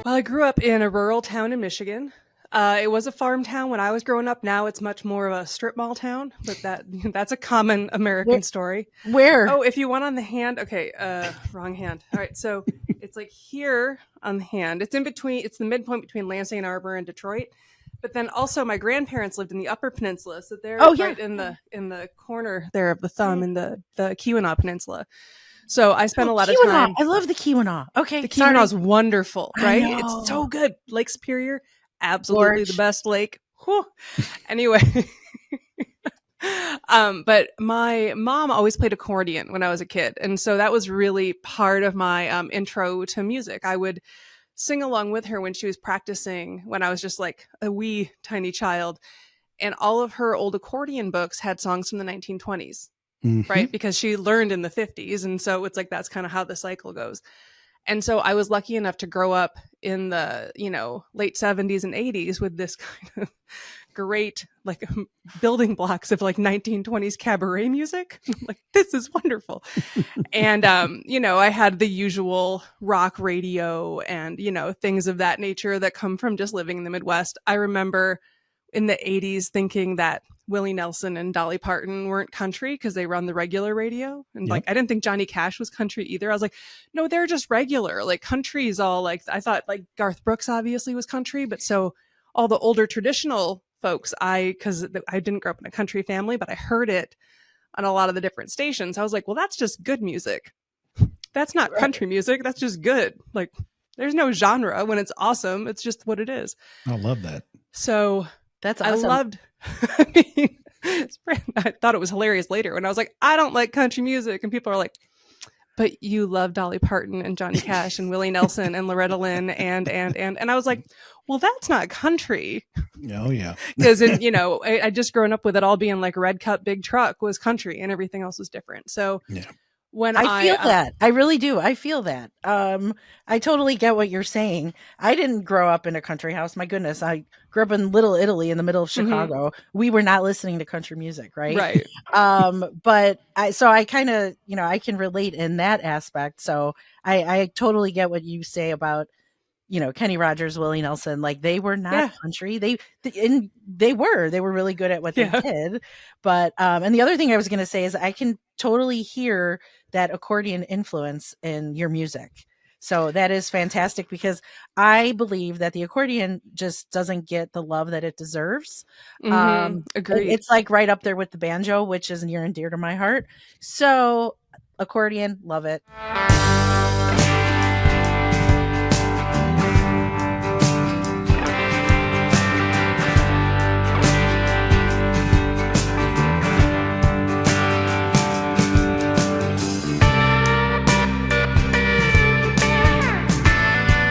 Well, I grew up in a rural town in Michigan. It was a farm town when I was growing up. Now it's much more of a strip mall town, but that's a common Where? American story. Where? Oh, if you want on the hand, okay, wrong hand. All right, so it's like here on the hand. It's in between. It's the midpoint between Lansing and Arbor and Detroit. But then also, my grandparents lived in the Upper Peninsula, so they're Oh yeah. right in the corner there of the thumb in the Keweenaw Peninsula. So I spent Oh, a lot of Keweenaw. time. I love the Keweenaw. The Okay, Keweenaw sorry. is wonderful, I right? It's so know. good. Lake Superior, absolutely the Gorge. best lake. Whew. Anyway, but my mom always played accordion when I was a kid, and so that was really part of my intro to music. I would sing along with her when she was practicing when I was just like a wee tiny child, and all of her old accordion books had songs from the 1920s, Mm-hmm. right? Because she learned in the 50s, and so it's like that's kind of how the cycle goes. And so I was lucky enough to grow up in the, late 70s and 80s with this kind of great like building blocks of like 1920s cabaret music. Like, this is wonderful. And I had the usual rock radio and, things of that nature that come from just living in the Midwest. I remember in the 80s thinking that Willie Nelson and Dolly Parton weren't country because they run the regular radio. And Yep. like, I didn't think Johnny Cash was country either. I was like, no, they're just regular. Like, country is all like, I thought like Garth Brooks obviously was country, but so all the older traditional folks, because I didn't grow up in a country family, but I heard it on a lot of the different stations. I was like, well, that's just good music. That's not country music. That's just good. Like, there's no genre when it's awesome. It's just what it is. I love that. So That's I awesome. loved, I thought it was hilarious later when I was like, I don't like country music. And people are like, but you love Dolly Parton and Johnny Cash and Willie Nelson and Loretta Lynn and I was like, well, that's not country. Oh yeah. Because I just grown up with it all being like Red Cup Big Truck was country and everything else was different. So Yeah. when I feel that. I really do. I feel that. I totally get what you're saying. I didn't grow up in a country house. My goodness. I grew up in Little Italy in the middle of Chicago. We were not listening to country music, right? Right. But I kind of, I can relate in that aspect. So I totally get what you say about, Kenny Rogers, Willie Nelson. Like, they were not country. They were really good at what they did. But and the other thing I was going to say is I can totally hear that accordion influence in your music. So that is fantastic, because I believe that the accordion just doesn't get the love that it deserves. Agreed. It's like right up there with the banjo, which is near and dear to my heart. So accordion, love it.